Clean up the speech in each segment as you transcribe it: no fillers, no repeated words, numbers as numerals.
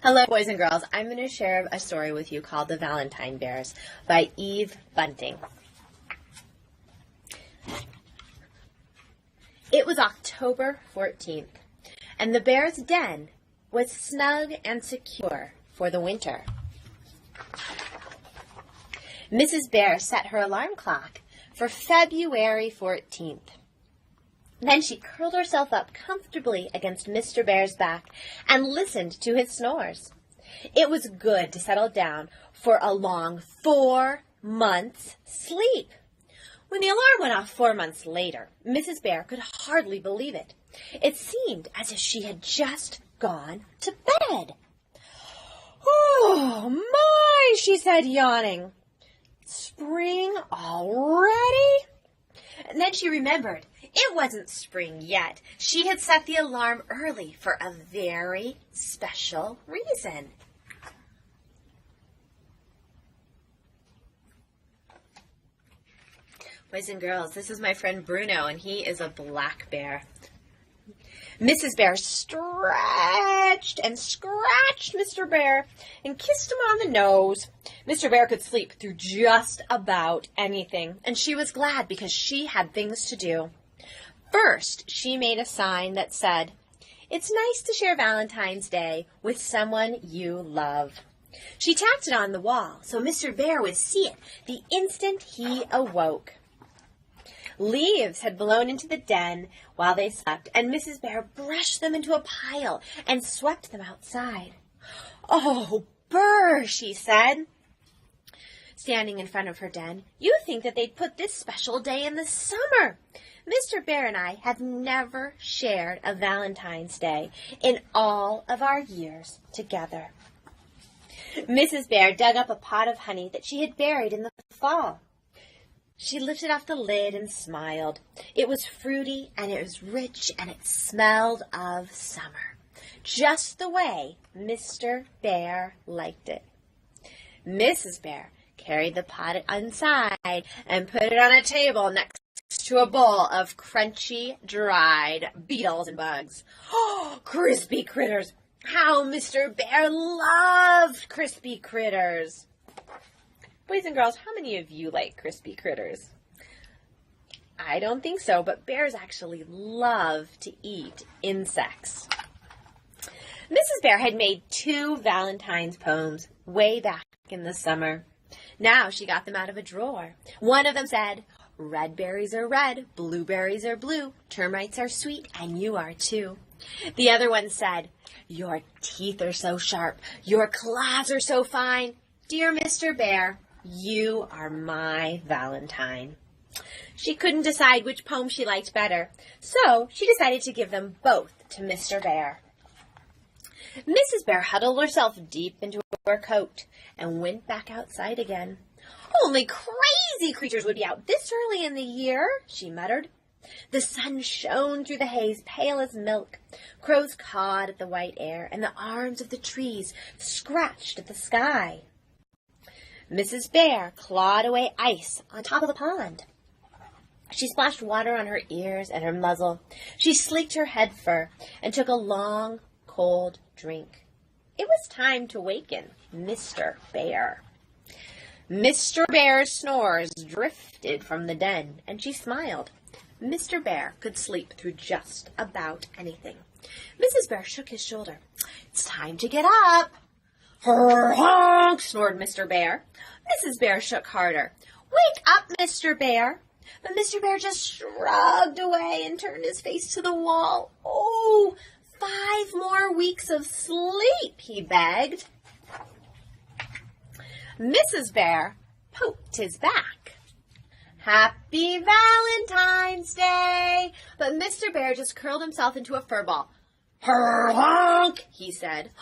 Hello, boys and girls. I'm going to share a story with you called The Valentine Bears by Eve Bunting. It was October 14th, and the bear's den was snug and secure for the winter. Mrs. Bear set her alarm clock for February 14th. Then she curled herself up comfortably against Mr. Bear's back and listened to his snores. It was good to settle down for a long 4 months' sleep. When the alarm went off 4 months later, Mrs. Bear could hardly believe it. It seemed as if she had just gone to bed. "Oh, my," she said, yawning. "Spring already?" And then she remembered it wasn't spring yet. She had set the alarm early for a very special reason. Boys and girls, this is my friend Bruno, and he is a black bear. Mrs. Bear stretched and scratched Mr. Bear and kissed him on the nose. Mr. Bear could sleep through just about anything, and she was glad because she had things to do. First, she made a sign that said, "It's nice to share Valentine's Day with someone you love." She tacked it on the wall so Mr. Bear would see it the instant he awoke. Leaves had blown into the den while they slept, and Mrs. Bear brushed them into a pile and swept them outside. "Oh, Burr," she said, standing in front of her den, "you think that they'd put this special day in the summer. Mr. Bear and I have never shared a Valentine's Day in all of our years together." Mrs. Bear dug up a pot of honey that she had buried in the fall. She lifted off the lid and smiled. It was fruity, and it was rich, and it smelled of summer, just the way Mr. Bear liked it. Mrs. Bear carried the pot inside and put it on a table next to a bowl of crunchy, dried beetles and bugs. Oh, crispy critters! How Mr. Bear loved crispy critters! Boys and girls, how many of you like crispy critters? I don't think so, but bears actually love to eat insects. Mrs. Bear had made 2 Valentine's poems way back in the summer. Now she got them out of a drawer. One of them said, "Red berries are red, blueberries are blue, termites are sweet, and you are too." The other one said, "Your teeth are so sharp, your claws are so fine. Dear Mr. Bear, you are my Valentine." She couldn't decide which poem she liked better, so she decided to give them both to Mr. Bear. Mrs. Bear huddled herself deep into her coat and went back outside again. "Only crazy creatures would be out this early in the year," she muttered. The sun shone through the haze, pale as milk. Crows cawed at the white air, and the arms of the trees scratched at the sky. Mrs. Bear clawed away ice on top of the pond. She splashed water on her ears and her muzzle. She sleeked her head fur and took a long, cold drink. It was time to waken Mr. Bear. Mr. Bear's snores drifted from the den, and she smiled. Mr. Bear could sleep through just about anything. Mrs. Bear shook his shoulder. "It's time to get up." "Honk!" snored Mr. Bear. Mrs. Bear shook harder. "Wake up, Mr. Bear." But Mr. Bear just shrugged away and turned his face to the wall. "Oh, 5 more weeks of sleep," he begged. Mrs. Bear poked his back. "Happy Valentine's Day!" But Mr. Bear just curled himself into a fur ball. "Honk!" he said.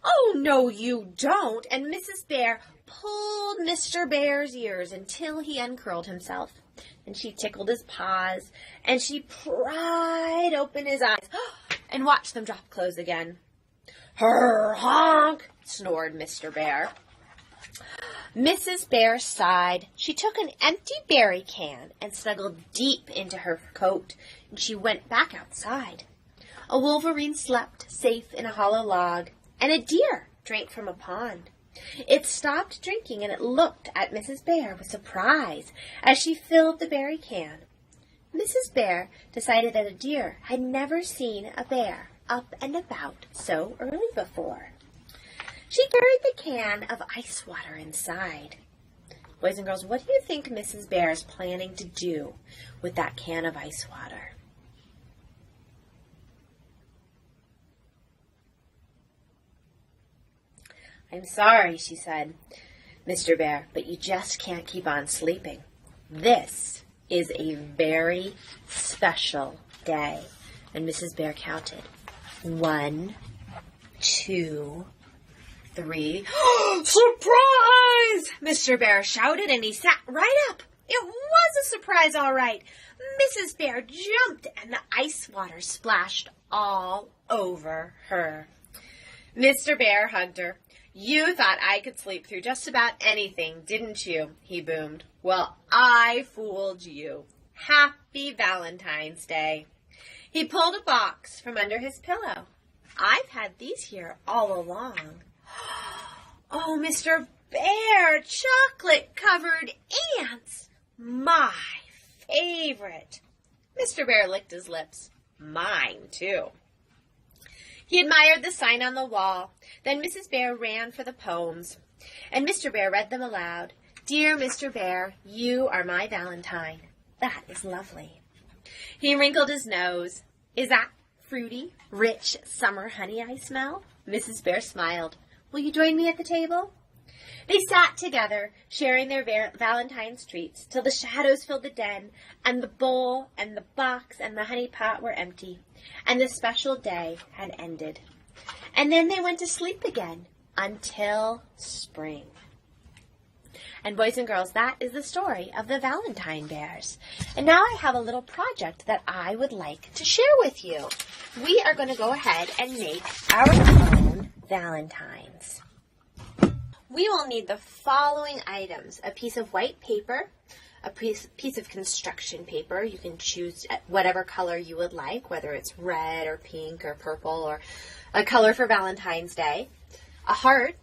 "Oh, no, you don't." And Mrs. Bear pulled Mr. Bear's ears until he uncurled himself. And she tickled his paws, and she pried open his eyes and watched them drop close again. "Honk!" snored Mr. Bear. Mrs. Bear sighed. She took an empty berry can and snuggled deep into her coat, and she went back outside. A wolverine slept safe in a hollow log, and a deer drank from a pond. It stopped drinking and it looked at Mrs. Bear with surprise as she filled the berry can. Mrs. Bear decided that a deer had never seen a bear up and about so early before. She carried the can of ice water inside. Boys and girls, what do you think Mrs. Bear is planning to do with that can of ice water? "I'm sorry," she said, "Mr. Bear, but you just can't keep on sleeping. This is a very special day." And Mrs. Bear counted. 1, 2, 3. "Surprise!" Mr. Bear shouted, and he sat right up. It was a surprise, all right. Mrs. Bear jumped, and the ice water splashed all over her. Mr. Bear hugged her. "You thought I could sleep through just about anything, didn't you?" he boomed. "Well, I fooled you. Happy Valentine's Day." He pulled a box from under his pillow. "I've had these here all along." "Oh, Mr. Bear, chocolate-covered ants! My favorite." Mr. Bear licked his lips. "Mine, too." He admired the sign on the wall. Then Mrs. Bear ran for the poems, and Mr. Bear read them aloud. "Dear Mr. Bear, you are my Valentine." That is lovely. He wrinkled his nose. "Is that fruity, rich summer honey I smell?" Mrs. Bear smiled. "Will you join me at the table?" They sat together, sharing their Valentine's treats, till the shadows filled the den, and the bowl and the box and the honey pot were empty, and the special day had ended. And then they went to sleep again until spring. And boys and girls, that is the story of the Valentine Bears. And now I have a little project that I would like to share with you. We are going to go ahead and make our own Valentines. We will need the following items: a piece of white paper, a piece of construction paper. You can choose whatever color you would like, whether it's red or pink or purple or a color for Valentine's Day. A heart,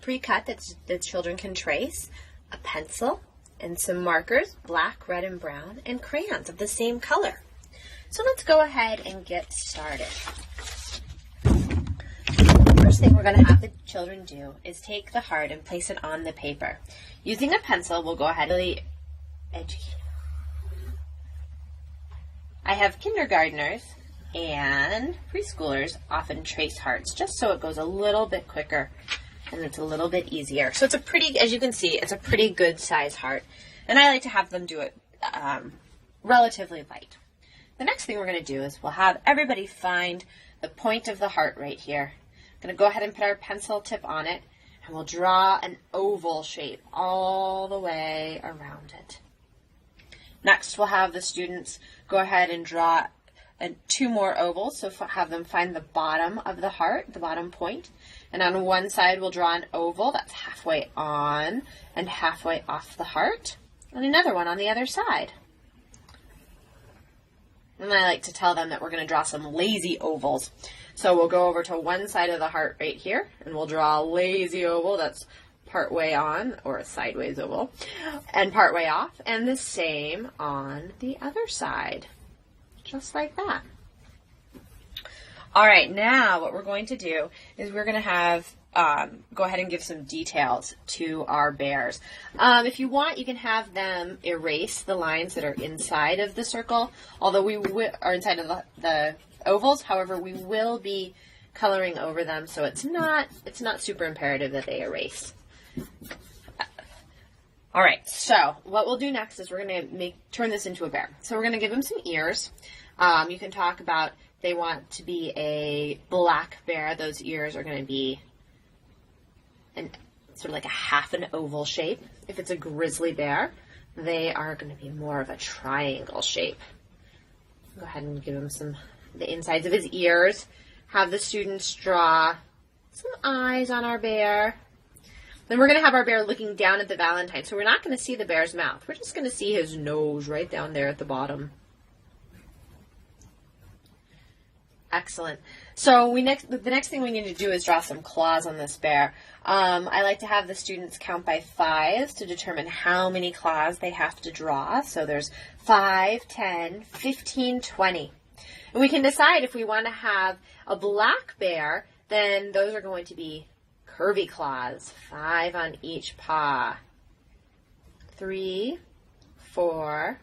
pre-cut that the children can trace, a pencil, and some markers, black, red, and brown, and crayons of the same color. So let's go ahead and get started. First thing we're going to have the children do is take the heart and place it on the paper. Using a pencil, we'll go ahead and really educate. I have kindergartners and preschoolers often trace hearts just so it goes a little bit quicker and it's a little bit easier. So it's a pretty, as you can see, it's a pretty good size heart. And I like to have them do it relatively light. The next thing we're going to do is we'll have everybody find the point of the heart right here. I'm going to go ahead and put our pencil tip on it, and we'll draw an oval shape all the way around it. Next, we'll have the students go ahead and draw 2 more ovals, so have them find the bottom of the heart, the bottom point. And on one side, we'll draw an oval that's halfway on and halfway off the heart, and another one on the other side. And I like to tell them that we're going to draw some lazy ovals. So we'll go over to one side of the heart right here, and we'll draw a lazy oval that's part way on, or a sideways oval, and part way off, and the same on the other side, just like that. All right, now what we're going to do is we're going to have go ahead and give some details to our bears. If you want, you can have them erase the lines that are inside of the circle, although we are inside of the ovals. However, we will be coloring over them, so it's not super imperative that they erase. All right, so what we'll do next is we're going to turn this into a bear. So we're going to give them some ears. You can talk about they want to be a black bear. Those ears are going to be sort of like a half an oval shape. If it's a grizzly bear, they are going to be more of a triangle shape. Go ahead and give him the insides of his ears. Have the students draw some eyes on our bear. Then we're going to have our bear looking down at the Valentine. So we're not going to see the bear's mouth. We're just going to see his nose right down there at the bottom. Excellent. So the next thing we need to do is draw some claws on this bear. I like to have the students count by 5s to determine how many claws they have to draw. So there's 5, 10, 15, 20. And we can decide if we want to have a black bear, then those are going to be curvy claws, 5 on each paw. 3, 4,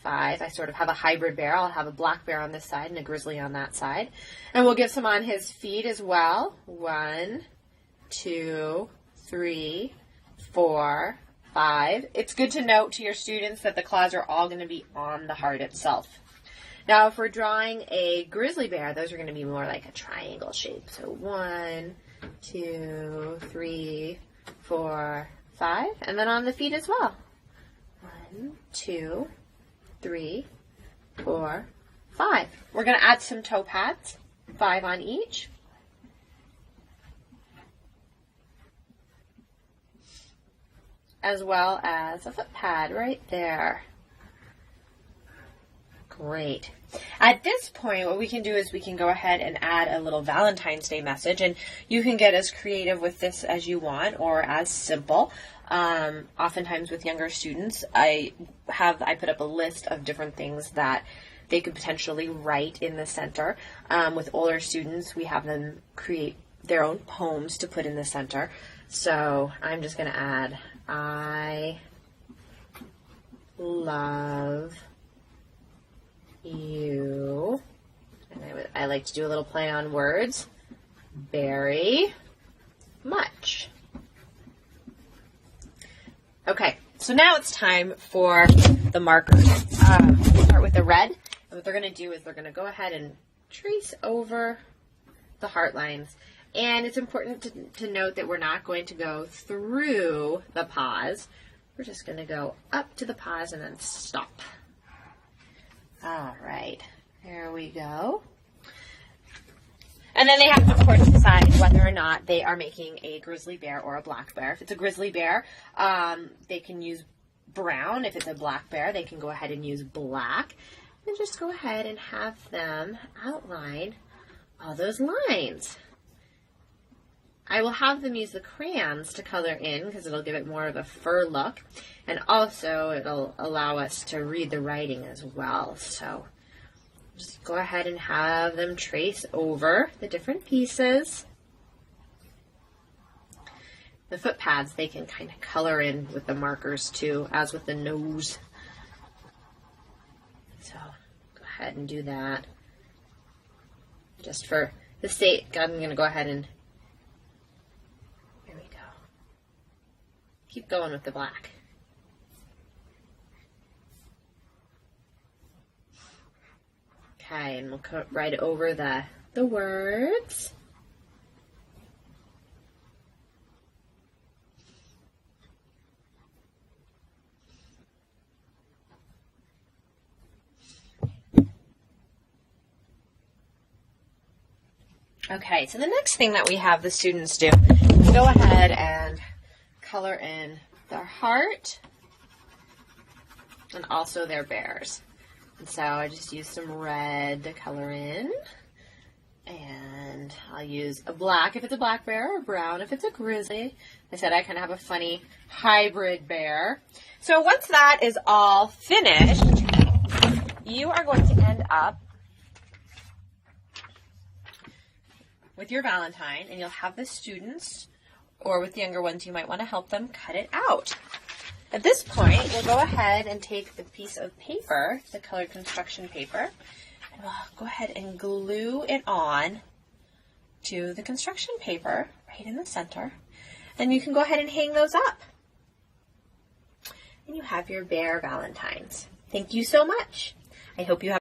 5. I sort of have a hybrid bear. I'll have a black bear on this side and a grizzly on that side. And we'll give some on his feet as well. 1, 2, 3, 4, 5. It's good to note to your students that the claws are all going to be on the heart itself. Now, if we're drawing a grizzly bear, those are going to be more like a triangle shape. So 1, 2, 3, 4, 5. And then on the feet as well. 1, 2, 3, 4, 5. We're going to add some toe pads, 5 on each. As well as a foot pad right there. Great. At this point, what we can do is we can go ahead and add a little Valentine's Day message, and you can get as creative with this as you want or as simple. Oftentimes with younger students, I put up a list of different things that they could potentially write in the center. With older students, we have them create their own poems to put in the center. So I'm just going to add, I love you, and I like to do a little play on words, very much. Okay, so now it's time for the markers. We'll start with the red, and what they're going to do is they're going to go ahead and trace over the heart lines. And it's important to note that we're not going to go through the paws. We're just going to go up to the paws and then stop. All right, there we go. And then they have to, of course, decide whether or not they are making a grizzly bear or a black bear. If it's a grizzly bear, they can use brown. If it's a black bear, they can go ahead and use black. And just go ahead and have them outline all those lines. I will have them use the crayons to color in because it'll give it more of a fur look. And also it'll allow us to read the writing as well. So just go ahead and have them trace over the different pieces. The foot pads, they can kind of color in with the markers too, as with the nose. So go ahead and do that. Just for the sake, I'm going to go ahead and keep going with the black. Okay, and we'll cut right over the words. Okay, so the next thing that we have the students do is go ahead and color in their heart and also their bears. And so I just use some red to color in, and I'll use a black if it's a black bear or brown if it's a grizzly. I said I kind of have a funny hybrid bear. So once that is all finished, you are going to end up with your Valentine, and you'll have the students, or with the younger ones, you might want to help them cut it out. At this point, we'll go ahead and take the piece of paper, the colored construction paper, and we'll go ahead and glue it on to the construction paper right in the center. And you can go ahead and hang those up. And you have your bear Valentines. Thank you so much. I hope you have